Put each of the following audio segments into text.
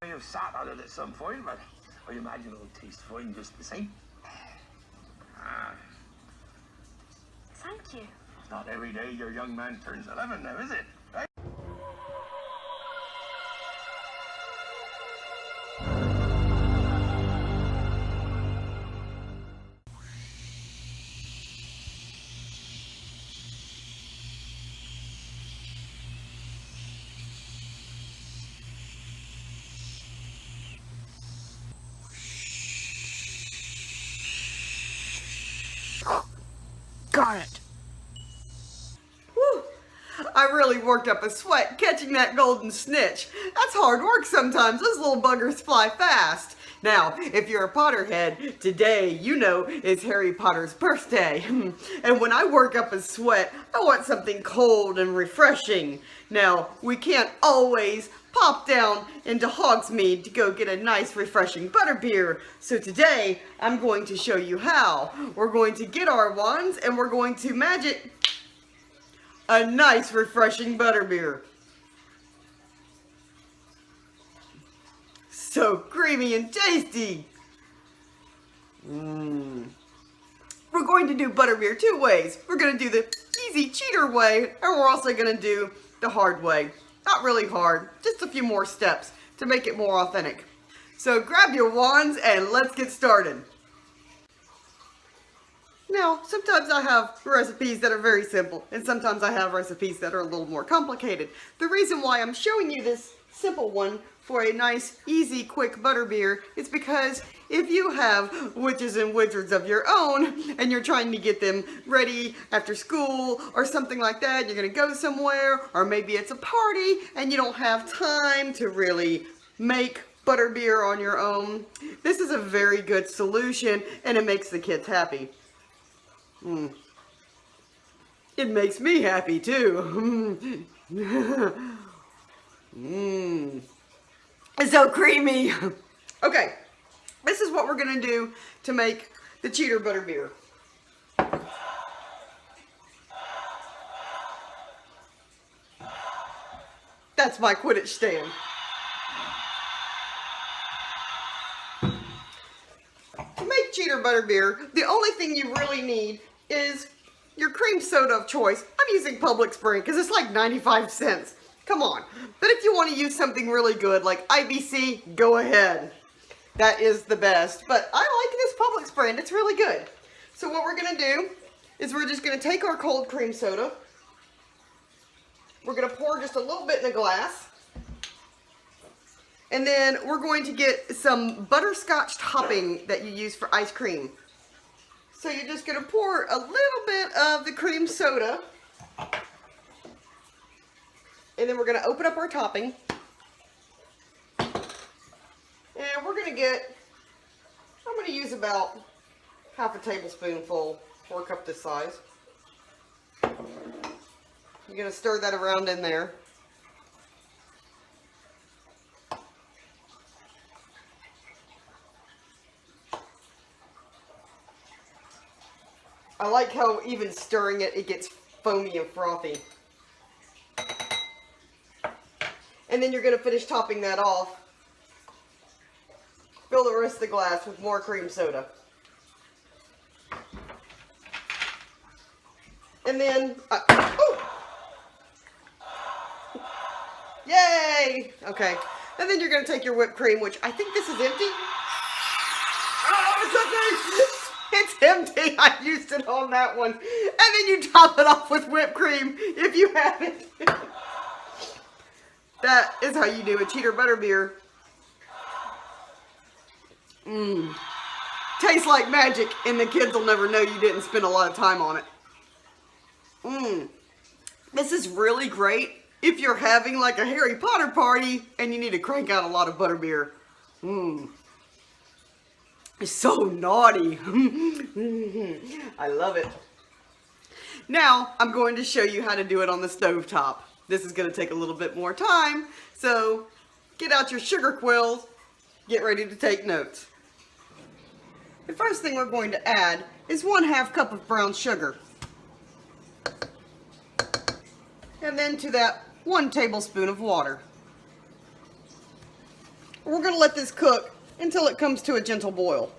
may have sat on it at some point, but I imagine it'll taste fine just the same. Thank you. It's not every day your young man turns 11 now, is it? Right? Got it. Whew. I really worked up a sweat catching that golden snitch. That's hard work sometimes. Those little buggers fly fast. Now, if you're a Potterhead, today, you know, is Harry Potter's birthday. And when I work up a sweat, I want something cold and refreshing. Now, we can't always pop down into Hogsmeade to go get a nice refreshing butterbeer. So today, I'm going to show you how. We're going to get our wands and we're going to magic a nice refreshing butterbeer. So creamy and tasty. We're going to do butterbeer two ways. We're going to do the easy cheater way, and we're also going to do the hard way. Not really hard, just a few more steps to make it more authentic. So grab your wands and let's get started. Now, sometimes I have recipes that are very simple, and sometimes I have recipes that are a little more complicated. The reason why I'm showing you this simple one for a nice, easy, quick butterbeer is because if you have witches and wizards of your own and you're trying to get them ready after school or something like that, you're going to go somewhere, or maybe it's a party and you don't have time to really make butterbeer on your own, this is a very good solution and it makes the kids happy. It makes me happy too. It's so creamy. Okay, this is what we're gonna do to make the cheater butterbeer. That's my Quidditch stand. To make cheater butterbeer, the only thing you really need is your cream soda of choice. I'm using Public Spring because it's like 95 cents. Come on. But if you want to use something really good like IBC, go ahead. That is the best. But I like this Publix brand. It's really good. So what we're going to do is we're just going to take our cold cream soda. We're going to pour just a little bit in a glass. And then we're going to get some butterscotch topping that you use for ice cream. So you're just going to pour a little bit of the cream soda. And then we're going to open up our topping. And we're going to get, I'm going to use about half a tablespoonful for a cup this size. You're going to stir that around in there. I like how even stirring it, it gets foamy and frothy. And then you're going to finish topping that off. Fill the rest of the glass with more cream soda. And then, yay! Okay. And then you're going to take your whipped cream, which I think this is empty. Oh, it's empty. I used it on that one. And then you top it off with whipped cream if you have it. That is how you do a cheater butterbeer. Tastes like magic, and the kids will never know you didn't spend a lot of time on it. This is really great if you're having like a Harry Potter party and you need to crank out a lot of butterbeer. It's so naughty. I love it. Now, I'm going to show you how to do it on the stovetop. This is going to take a little bit more time, so get out your sugar quills, get ready to take notes. The first thing we're going to add is 1/2 cup of brown sugar. And then to that 1 tablespoon of water. We're going to let this cook until it comes to a gentle boil.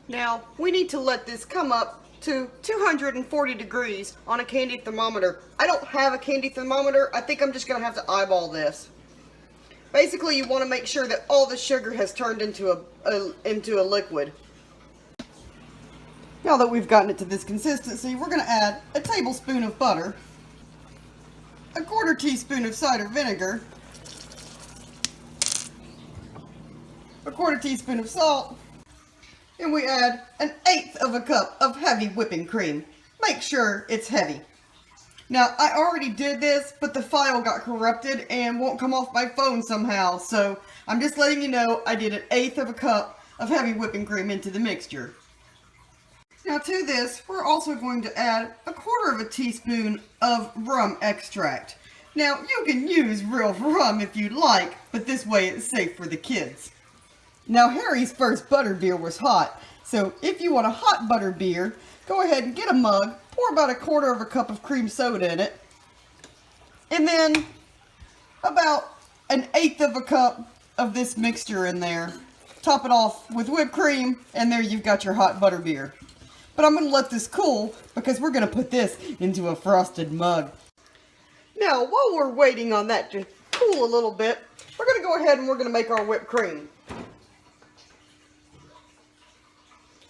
Now, we need to let this come up to 240 degrees on a candy thermometer. I don't have a candy thermometer. I think I'm just going to have to eyeball this. Basically, you want to make sure that all the sugar has turned into a liquid. Now that we've gotten it to this consistency, we're going to add a tablespoon of butter, a 1/4 teaspoon of cider vinegar, a 1/4 teaspoon of salt, and we add 1/8 cup of heavy whipping cream. Make sure it's heavy. Now, I already did this, but the file got corrupted and won't come off my phone somehow, so I'm just letting you know I did 1/8 cup of heavy whipping cream into the mixture. Now to this, we're also going to add 1/4 teaspoon of rum extract. Now, you can use real rum if you'd like, but this way it's safe for the kids. Now, Harry's first butterbeer was hot, so if you want a hot butterbeer, go ahead and get a mug, pour about 1/4 cup of cream soda in it, and then about 1/8 cup of this mixture in there. Top it off with whipped cream, and there you've got your hot butterbeer. But I'm going to let this cool because we're going to put this into a frosted mug. Now, while we're waiting on that to cool a little bit, we're going to go ahead and we're going to make our whipped cream.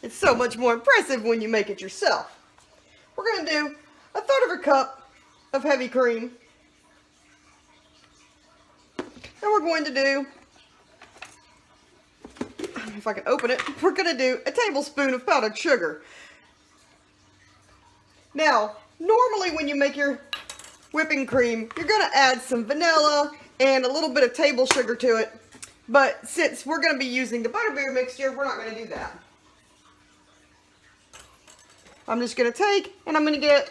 It's so much more impressive when you make it yourself. We're going to do 1/3 cup of heavy cream. And we're going to do, if I can open it, we're going to do a tablespoon of powdered sugar. Now, normally when you make your whipping cream, you're going to add some vanilla and a little bit of table sugar to it. But since we're going to be using the butterbeer mixture, we're not going to do that. I'm just going to take and I'm going to get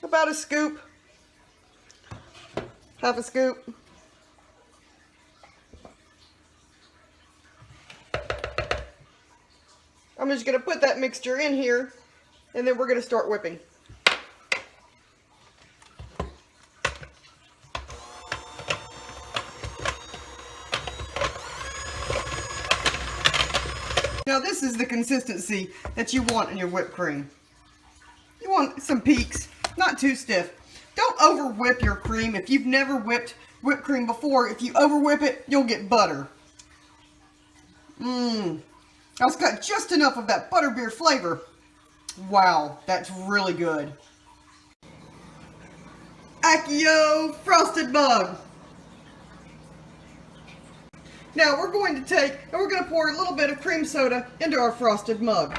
about a scoop, half a scoop. I'm just going to put that mixture in here, and then we're going to start whipping. Now this is the consistency that you want in your whipped cream. You want some peaks, not too stiff. Don't over whip your cream. If you've never whipped whipped cream before, if you over whip it, you'll get butter. It's got just enough of that butterbeer flavor. Wow, that's really good. Accio frosted mug. Now we're going to take and we're going to pour a little bit of cream soda into our frosted mug.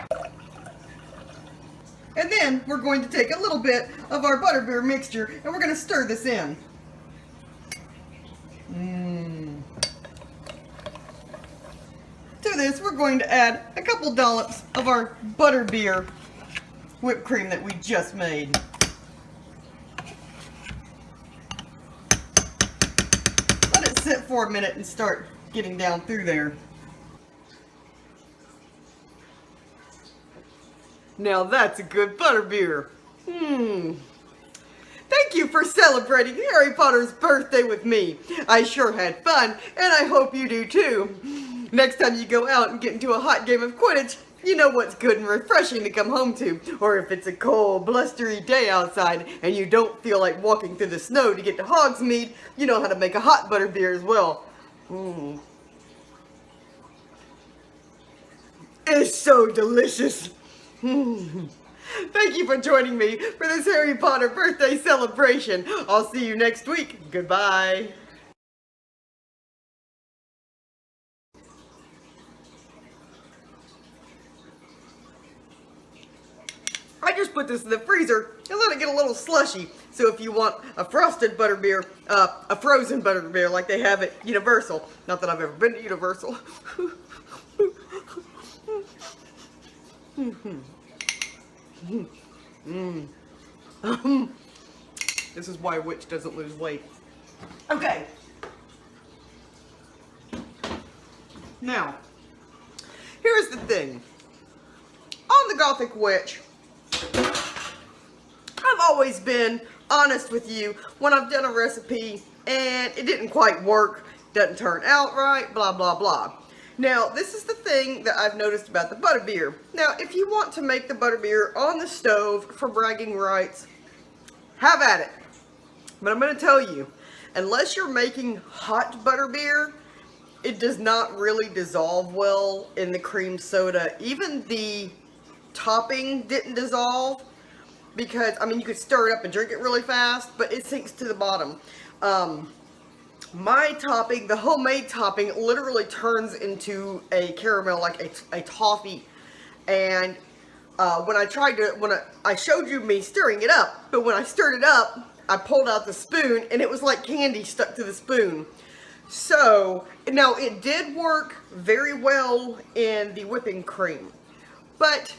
And then we're going to take a little bit of our butterbeer mixture and we're going to stir this in. To this, we're going to add a couple dollops of our butterbeer whipped cream that we just made. Let it sit for a minute and start getting down through there. Now that's a good butterbeer. Thank you for celebrating Harry Potter's birthday with me. I sure had fun, and I hope you do too. Next time you go out and get into a hot game of Quidditch, you know what's good and refreshing to come home to. Or if it's a cold, blustery day outside and you don't feel like walking through the snow to get to Hogsmeade, you know how to make a hot butterbeer as well. It's so delicious. Thank you for joining me for this Harry Potter birthday celebration. I'll see you next week. Goodbye. I just put this in the freezer and let it get a little slushy. So if you want a frosted butterbeer, a frozen butterbeer like they have at Universal, not that I've ever been to Universal. This is why a witch doesn't lose weight. Okay. Now, here's the thing. On the Gothic Witch, I've always been honest with you when I've done a recipe and it didn't quite work, doesn't turn out right, blah, blah, blah. Now, this is the thing that I've noticed about the butterbeer. Now, if you want to make the butterbeer on the stove for bragging rights, have at it. But I'm going to tell you, unless you're making hot butterbeer, it does not really dissolve well in the cream soda. Even the topping didn't dissolve because, I mean, you could stir it up and drink it really fast, but it sinks to the bottom. My topping, the homemade topping, literally turns into a caramel, like a toffee. And when I showed you me stirring it up, but when I stirred it up, I pulled out the spoon and it was like candy stuck to the spoon. So, now it did work very well in the whipping cream. But,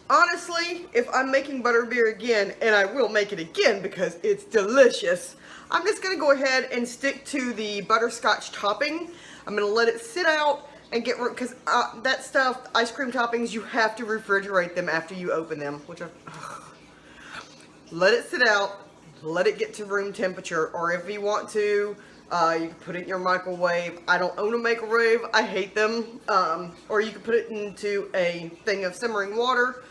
honestly, if I'm making butterbeer again, and I will make it again because it's delicious, I'm just going to go ahead and stick to the butterscotch topping. I'm going to let it sit out and get, because that stuff, ice cream toppings, you have to refrigerate them after you open them, which let it sit out, let it get to room temperature, or if you want to, you can put it in your microwave. I don't own a microwave, I hate them, or you can put it into a thing of simmering water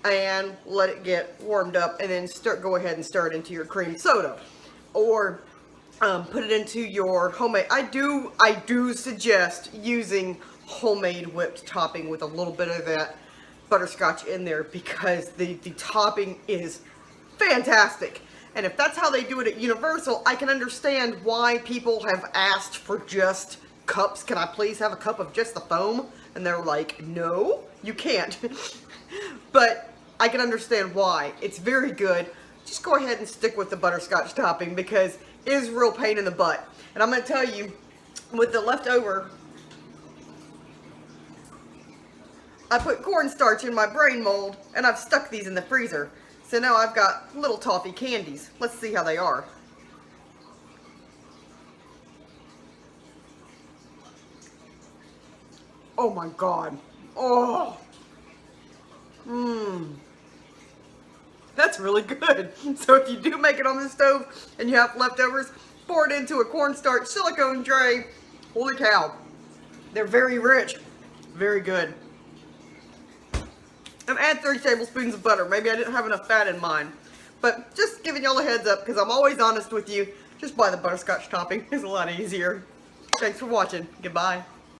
and let it get warmed up, and then go ahead and stir it into your cream soda. Or put it into your homemade. I do suggest using homemade whipped topping with a little bit of that butterscotch in there because the topping is fantastic. And if that's how they do it at Universal, I can understand why people have asked for just cups. Can I please have a cup of just the foam? And they're like, no, you can't. But I can understand why. It's very good. Just go ahead and stick with the butterscotch topping because it is a real pain in the butt. And I'm going to tell you, with the leftover, I put cornstarch in my brain mold and I've stuck these in the freezer. So now I've got little toffee candies. Let's see how they are. Oh my God. Oh. Mmm. That's really good. So if you do make it on the stove and you have leftovers, pour it into a cornstarch silicone tray. Holy cow. They're very rich. Very good. And add 3 tablespoons of butter. Maybe I didn't have enough fat in mine. But just giving y'all a heads up because I'm always honest with you. Just buy the butterscotch topping. It's a lot easier. Thanks for watching. Goodbye.